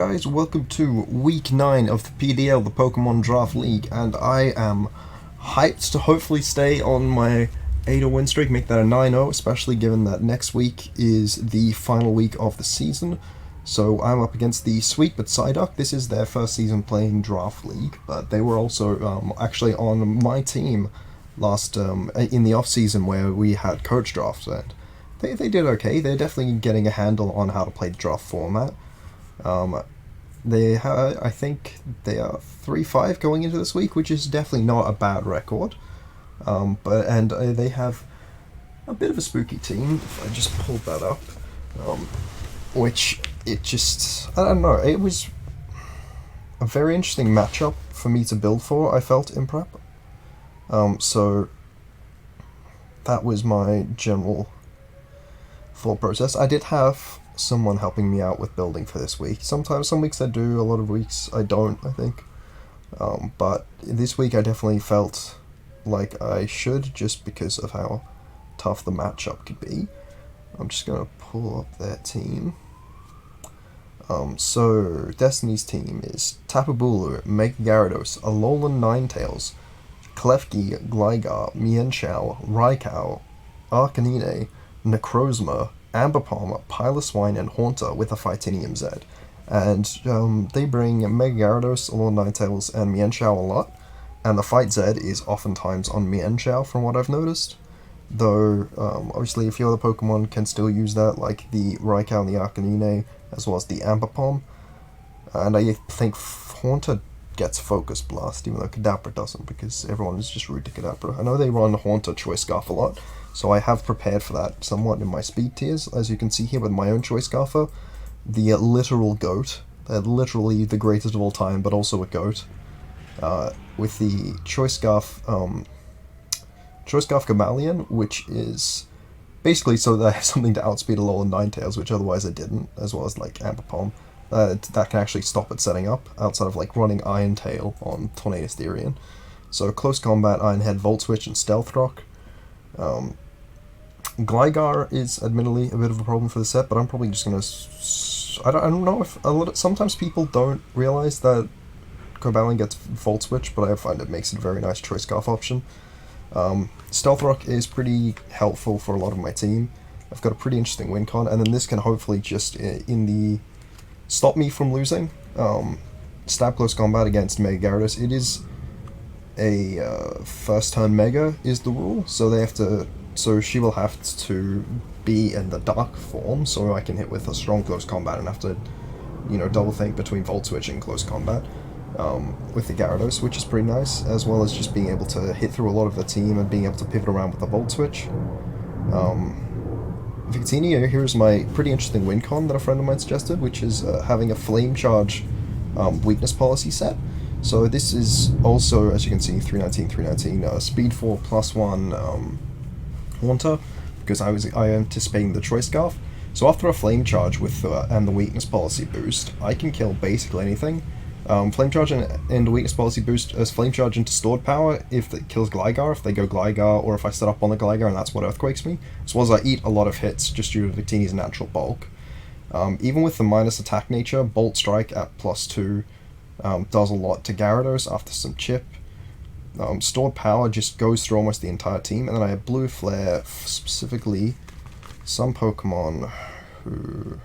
Guys, welcome to week 9 of the PDL, the Pokemon Draft League, and I am hyped to hopefully stay on my 8-0 win streak, make that a 9-0, especially given that next week is the final week of the season. So I'm up against the sweet but Psyduck. This is their first season playing Draft League, but they were also actually on my team last in the off season where we had coach drafts, and they did okay. They're definitely getting a handle on how to play the draft format. Um, I think they are 3-5 going into this week, which is definitely not a bad record. They have a bit of a spooky team. If I just pulled that up, which it just I don't know. It was a very interesting matchup for me to build for. I felt in prep. So that was my general thought process. I did have someone helping me out with building for this week. Sometimes, some weeks I do, a lot of weeks I don't, I think. But this week I definitely felt like I should, just because of how tough the matchup could be. I'm just going to pull up their team. So Destiny's team is Tapu Bulu, Mega Gyarados, Alolan Ninetales, Klefki, Gligar, Mienshao, Raikou, Arcanine, Necrozma, Amberpalm, Piloswine, and Haunter with a Fightinium Z. And they bring Mega Gyarados, Alolan Ninetales, and Mienshao a lot, and the Fight Z is oftentimes on Mienshao from what I've noticed. Though, obviously a few other Pokemon can still use that, like the Raikou and the Arcanine, as well as the Amberpalm. And I think Haunter gets Focus Blast, even though Kadabra doesn't, because everyone is just rude to Kadabra. I know they run Haunter Choice Scarf a lot, so I have prepared for that somewhat in my speed tiers, as you can see here with my own Choice Scarfer, the literal GOAT, literally the greatest of all time, but also a GOAT, with the Choice Scarf Chameleon, which is basically so that I have something to outspeed Alolan Ninetales, which otherwise I didn't, as well as like Amberpalm. That can actually stop it setting up, outside of like running Iron Tail on Tornadus Therian. So Close Combat, Iron Head, Volt Switch, and Stealth Rock. Gligar is admittedly a bit of a problem for the set, but I'm probably just gonna. I don't know if sometimes people don't realize that Cobalion gets Volt Switch, but I find it makes it a very nice Choice Scarf option. Stealth Rock is pretty helpful for a lot of my team. I've got a pretty interesting win con, and then this can hopefully just stop me from losing. Stab Close Combat against Mega Gyarados. It is a first turn Mega is the rule, so they have to. So she will have to be in the Dark form, so I can hit with a strong Close Combat and have to, double think between Volt Switch and Close Combat. With the Gyarados, which is pretty nice, as well as just being able to hit through a lot of the team and being able to pivot around with the Volt Switch. Victini, here's my pretty interesting win con that a friend of mine suggested, which is having a Flame Charge weakness policy set. So this is also, as you can see, 319, Speed 4 +1 Haunter, because I am anticipating the Choice Scarf. So after a Flame Charge with and the weakness policy boost, I can kill basically anything. Flame Charge and Weakness Policy boost as Flame Charge into Stored Power if it kills Gligar, if they go Gligar, or if I set up on the Gligar and that's what Earthquakes me, as well as I eat a lot of hits just due to Victini's natural bulk. Even with the minus attack nature, Bolt Strike at +2 does a lot to Gyarados after some chip. Stored Power just goes through almost the entire team, and then I have Blue Flare, specifically some Pokemon who...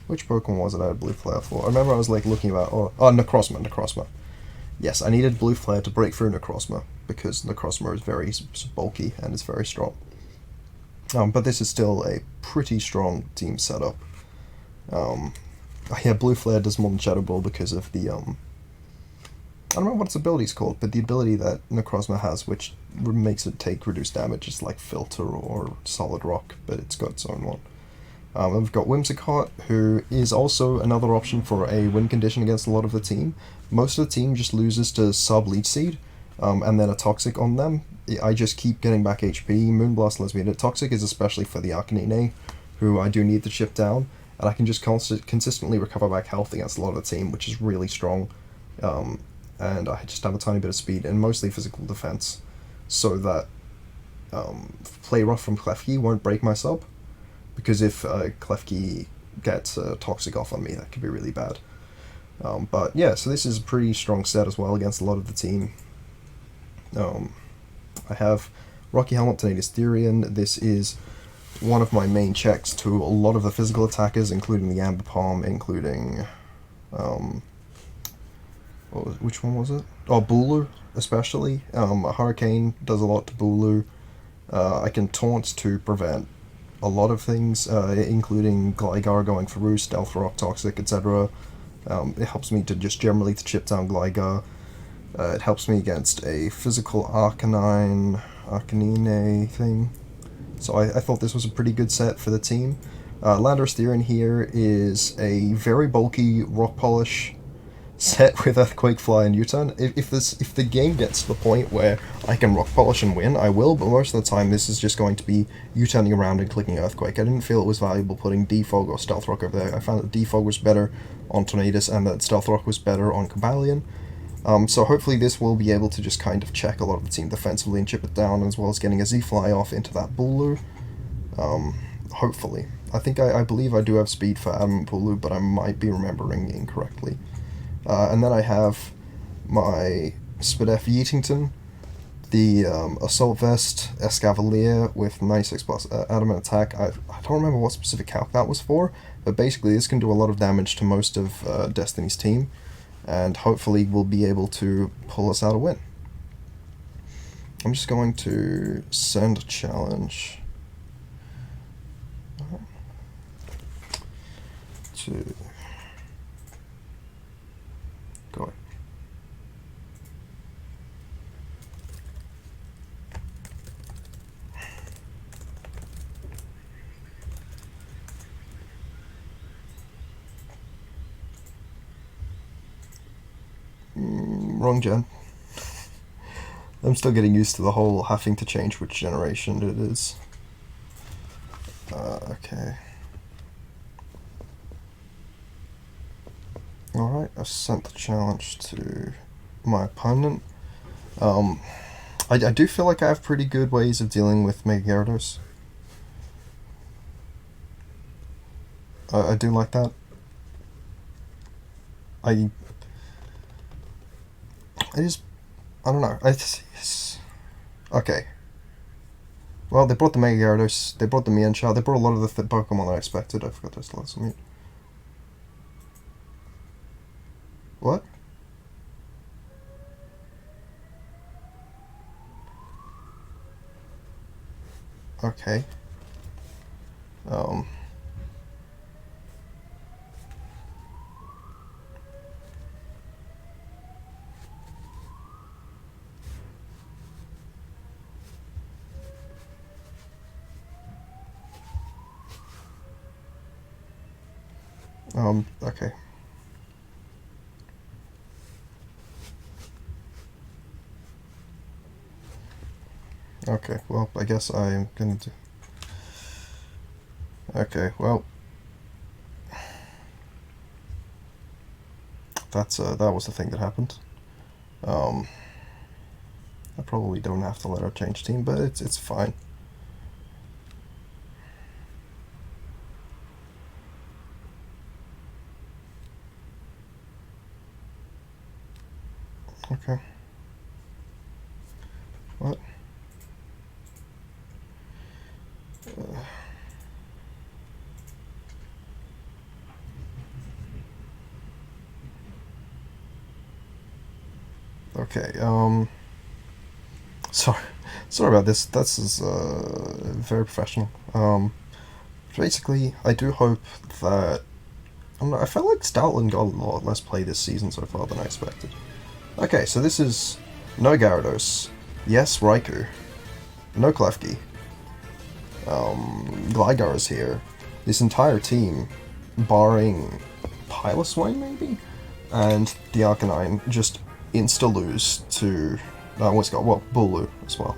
Which Pokemon was it I had Blue Flare for? I remember I was like looking about... Necrozma. Yes, I needed Blue Flare to break through Necrozma, because Necrozma is very bulky and it's very strong. But this is still a pretty strong team setup. Yeah, Blue Flare does more than Shadow Ball because of the... I don't know what its ability is called, but the ability that Necrozma has, which makes it take reduced damage, is like Filter or Solid Rock, but it's got its own one. We've got Whimsicott, who is also another option for a win condition against a lot of the team. Most of the team just loses to Sub-Leech Seed, and then a Toxic on them. I just keep getting back HP. Moonblast lets me hit it. Toxic is especially for the Arcanine, who I do need to chip down, and I can just consistently recover back health against a lot of the team, which is really strong. And I just have a tiny bit of speed, and mostly physical defense, so that Play Rough from Klefki won't break my sub. Because if Klefki gets Toxic off on me, that could be really bad. But yeah, so this is a pretty strong set as well against a lot of the team. I have Rocky Helmet, Tenacious Therian. This is one of my main checks to a lot of the physical attackers, including the Amber Palm, including... which one was it? Oh, Bulu, especially. Hurricane does a lot to Bulu. I can taunt to prevent a lot of things, including Gligar going for Roost, Stealth Rock, Toxic, etc. It helps me to just generally to chip down Gligar. It helps me against a physical Arcanine thing. So I thought this was a pretty good set for the team. Landorus Therian here is a very bulky Rock Polish set with Earthquake, Fly, and U-Turn. If the game gets to the point where I can Rock Polish and win, I will, but most of the time this is just going to be U-turning around and clicking Earthquake. I didn't feel it was valuable putting Defog or Stealth Rock over there. I found that Defog was better on Tornadus and that Stealth Rock was better on Cobalion. So hopefully this will be able to just kind of check a lot of the team defensively and chip it down, as well as getting a Z-Fly off into that Bulu. Hopefully. I believe I do have speed for Adamant Bulu, but I might be remembering incorrectly. And then I have my Spadef Yeatington, the Assault Vest Escavalier with 96 plus Adamant Attack. I don't remember what specific calc that was for, but basically this can do a lot of damage to most of Destiny's team, and hopefully we'll be able to pull us out a win. I'm just going to send a challenge to... Go ahead. Wrong gen. I'm still getting used to the whole having to change which generation it is. Okay. Alright, I sent the challenge to my opponent. I do feel like I have pretty good ways of dealing with Mega Gyarados. I do like that. I don't know. Okay. Well, they brought the Mega Gyarados, they brought the Mienshao, they brought a lot of the Pokemon that I expected. I forgot to still have some mute. What? Okay. Okay. Okay, well, I guess I'm gonna do... Okay, well... That was the thing that happened. I probably don't have to let her change team, but it's fine. Okay. What? Okay, sorry about this. This is very professional. Basically, I do hope that I felt like Stoutland got a lot less play this season so far than I expected. Okay, so this is no Gyarados, yes Raikou, no Klefki, Gligar is here. This entire team, barring Piloswine maybe, and the Arcanine, just insta-lose to, what's it got, well, Bulu as well.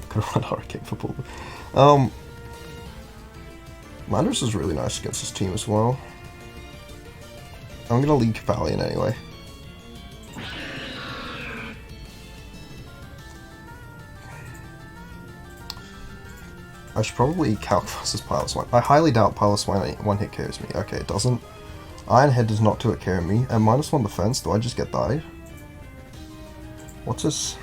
Could have run Hurricane for Bulu. Landorus is really nice against this team as well. I'm gonna lead Cobalion anyway. I should probably calc versus Piloswine. I highly doubt Piloswine one-hit KOs me. Okay, it doesn't. Iron Head does not 2-hit KO me. And -1 defense, do I just get died? What's this?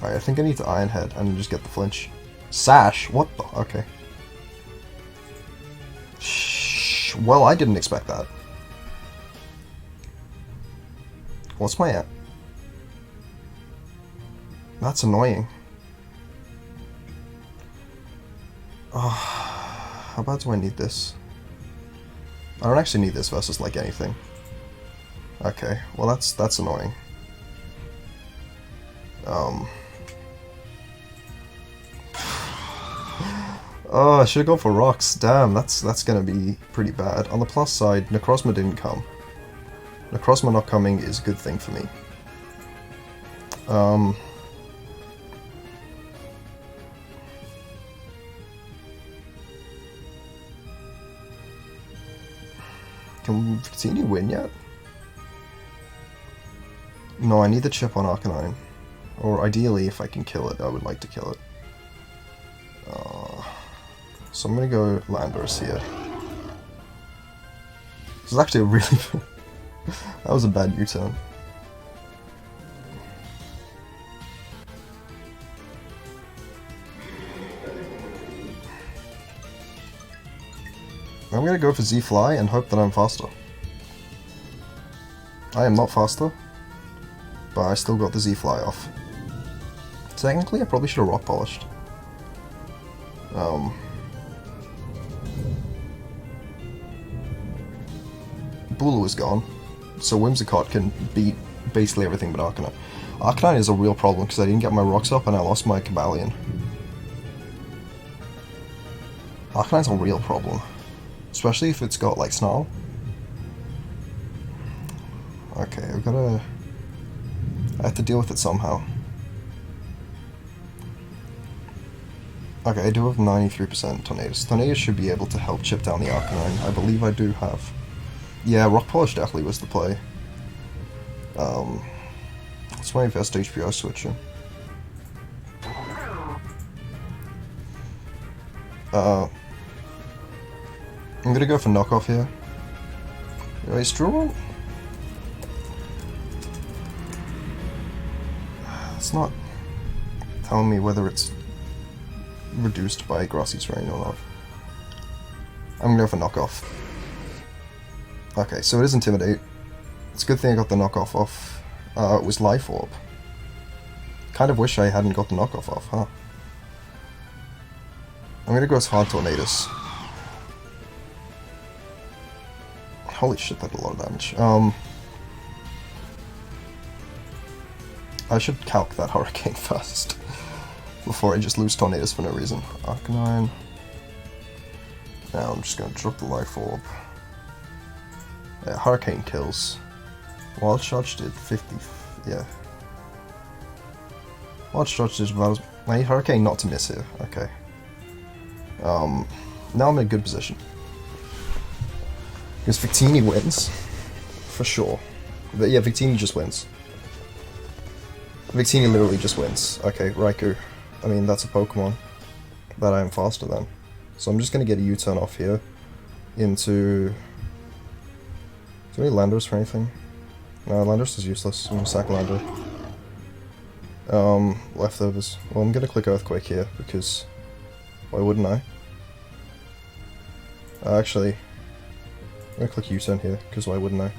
Alright, I think I need to Iron Head and just get the flinch. Sash? What the? Okay. Shh. Well, I didn't expect that. What's my... That's annoying. Oh, how bad do I need this? I don't actually need this versus like anything. Okay, well that's annoying. Oh, I should have gone for rocks. Damn, that's gonna be pretty bad. On the plus side, Necrozma didn't come. Necrozma not coming is a good thing for me. Can Victini win yet? No, I need the chip on Arcanine. Or ideally, if I can kill it, I would like to kill it. So I'm gonna go Landorus here. This is actually a really... that was a bad U-turn. I'm gonna go for Z-Fly and hope that I'm faster. I am not faster, but I still got the Z-Fly off. Technically, I probably should have Rock Polished. Bulu is gone, so Whimsicott can beat basically everything but Arcanine. Arcanine is a real problem because I didn't get my rocks up and I lost my Cobalion. Arcanine's a real problem. Especially if it's got, like, Snarl. Okay, I have to deal with it somehow. Okay, I do have 93% Tornadus. Tornadus should be able to help chip down the Arcanine. I believe I do have. Yeah, Rock Polish definitely was the play. That's my best HPI switcher. I'm gonna go for knockoff here. Wait, Strawberry? It's not telling me whether it's reduced by Grassy's Rain or not. I'm gonna go for knockoff. Okay, so it is Intimidate. It's a good thing I got the knockoff off. It was Life Orb. Kind of wish I hadn't got the knockoff off, huh? I'm gonna go as Hard Tornadus. Holy shit, that did a lot of damage. I should calc that Hurricane first. Before I just lose Tornadus for no reason. Arcanine. Now I'm just gonna drop the Life Orb. Yeah, Hurricane kills. Wild Charge did 50... yeah. Wild Charge did about... I need Hurricane not to miss here. Okay. Now I'm in a good position. Because Victini wins. For sure. But yeah, Victini just wins. Victini literally just wins. Okay, Raikou. I mean, that's a Pokemon that I am faster than. So I'm just going to get a U-turn off here into... Do we need Landorus for anything? No, Landorus is useless. I'm going to sack Lander. Leftovers. Well, I'm going to click Earthquake here because... why wouldn't I? Actually... I'm going to click U-turn here because why wouldn't I?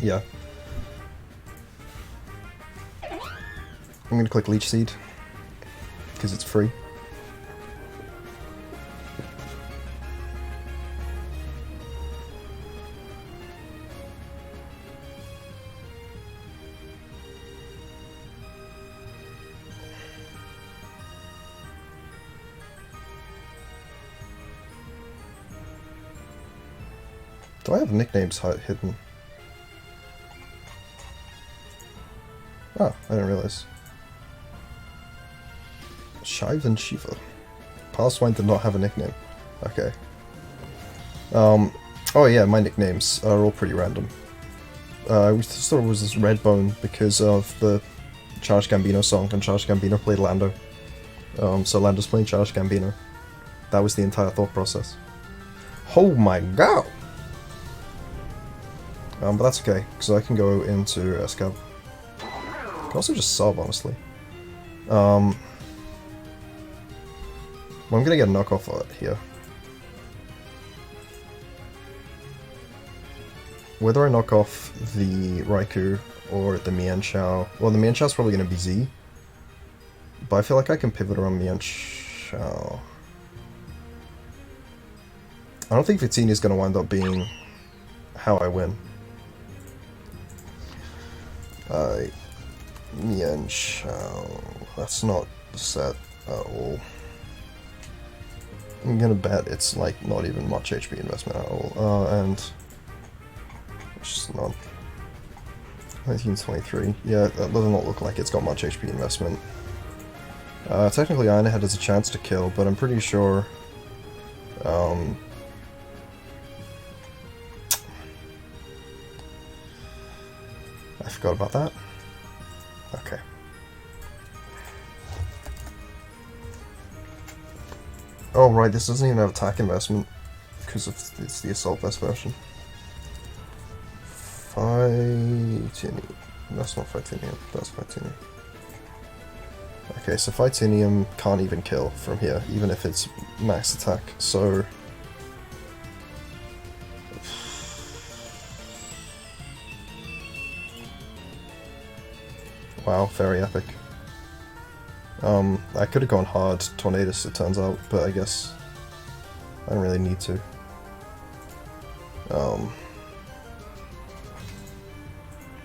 Yeah. I'm going to click Leech Seed because it's free. Do I have nicknames hidden? Oh, I didn't realize. Shive and Shiva. Piloswine did not have a nickname. Okay. Oh yeah, my nicknames are all pretty random. We just thought it was this Redbone because of the Charles Gambino song, and Charles Gambino played Lando. So Lander's playing Childish Gambino. That was the entire thought process. Oh my god! But that's okay, because I can go into Escab. I can also just sub, honestly. Well, I'm gonna get a knockoff here. Whether I knock off the Raikou or the Mienshao... Well, the Mienshao's probably gonna be Z. But I feel like I can pivot around Mienshao. I don't think Victini is gonna wind up being how I win. Mienshao... That's not set at all. I'm gonna bet it's like not even much HP investment at all. And it's just not. 1923. Yeah, that does not look like it's got much HP investment. Technically, Ironhead has a chance to kill, but I'm pretty sure. I forgot about that. Okay. Oh right, this doesn't even have attack investment because it's the Assault Vest version. Fightinium. That's not Fightinium, that's Fightinium. Okay, so Fightinium can't even kill from here, even if it's max attack, so... Wow, very epic. I could have gone hard Tornadus, it turns out, but I guess I don't really need to.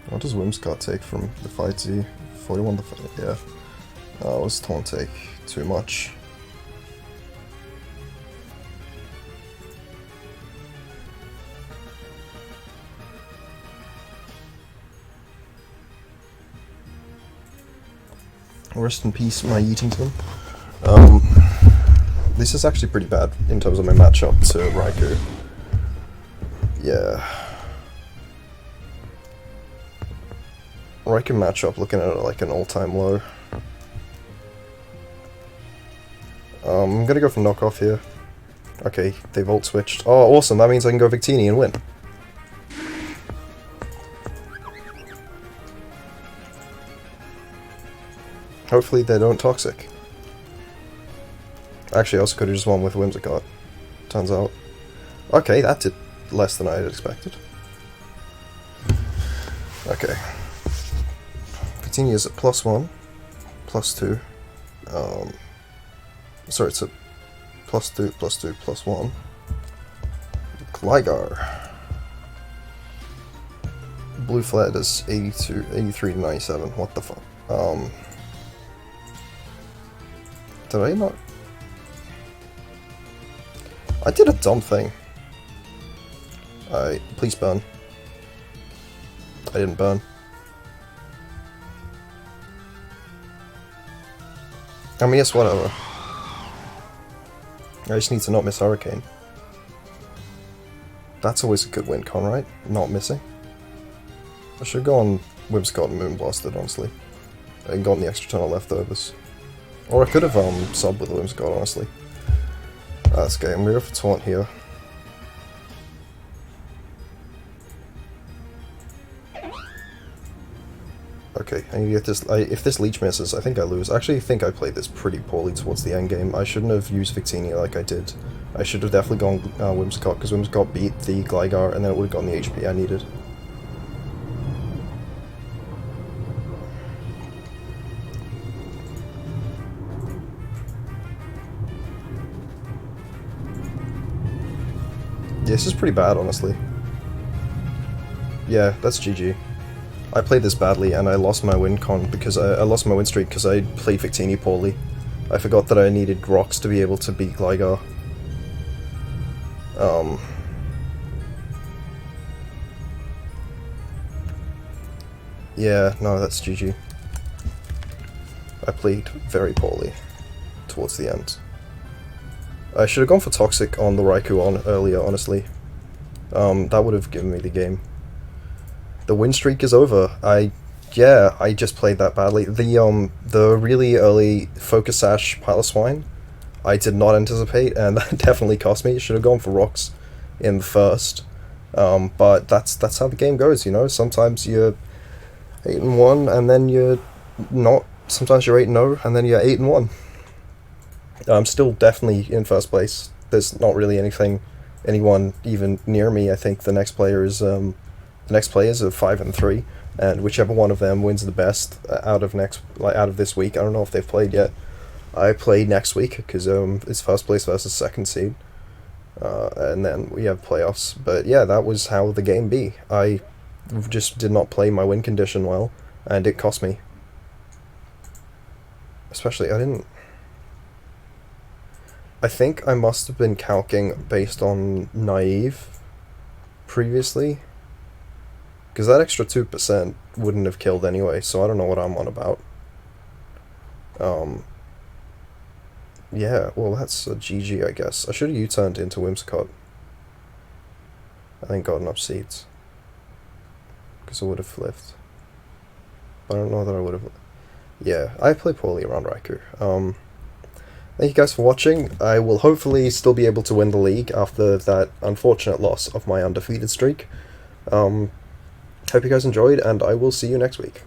What does Whimsicott take from the Fight Z? 41 to fight, yeah. What does Taunt take? Too much. Rest in peace, my Yeetington. This is actually pretty bad in terms of my matchup to Raikou. Yeah. Raikou matchup, looking at it like an all-time low. I'm gonna go for knockoff here. Okay, they volt switched. Oh, awesome, that means I can go Victini and win. Hopefully they don't Toxic. Actually, I also could have just won with Whimsicott. Turns out. Okay, that did less than I had expected. Okay. Victini is at +1, +2. Sorry, it's at +2, +2, +1. Gligar. Blue Fled is 83 to 97. What the fuck? Did I not? I did a dumb thing. Please burn. I didn't burn. I mean, it's whatever. I just need to not miss Hurricane. That's always a good win con, right? Not missing. I should go on Whimsicott and Moonblasted, honestly. And gotten the extra turn of leftovers. Or I could have subbed with Whimsicott, honestly. That's okay, I'm gonna go for Taunt here. Okay, I need to get this. If this Leech misses, I think I lose. Actually, I think I played this pretty poorly towards the end game. I shouldn't have used Victini like I did. I should have definitely gone Whimsicott, because Whimsicott beat the Gligar, and then it would have gotten the HP I needed. Yeah, this is pretty bad, honestly. Yeah, that's GG. I played this badly, and I lost my win con because I lost my win streak because I played Victini poorly. I forgot that I needed Rocks to be able to beat Gligar. Yeah, no, that's GG. I played very poorly towards the end. I should have gone for Toxic on the Raikou earlier, honestly. That would have given me the game. The win streak is over. I Yeah, I just played that badly. The really early Focus Sash Piloswine, I did not anticipate, and that definitely cost me. Should have gone for rocks in the first. But that's how the game goes, you know. Sometimes you're 8-1, and then you're not. Sometimes you're 8-0, and then you're 8-1. I'm still definitely in first place. There's not really anyone even near me. I think the next players are 5-3, and whichever one of them wins the best out of this week. I don't know if they've played yet. I play next week because it's first place versus second seed, and then we have playoffs. But yeah, that was how the game be. I just did not play my win condition well, and it cost me. Especially, I think I must have been calcing based on naive previously, because that extra 2% wouldn't have killed anyway, so I don't know what I'm on about. Yeah, well, that's a GG, I guess. I should have U-turned into Whimsicott. I think got enough seeds, because I would have flipped. I don't know that I would have. Yeah, I play poorly around Raikou. Thank you guys for watching. I will hopefully still be able to win the league after that unfortunate loss of my undefeated streak. Hope you guys enjoyed, and I will see you next week.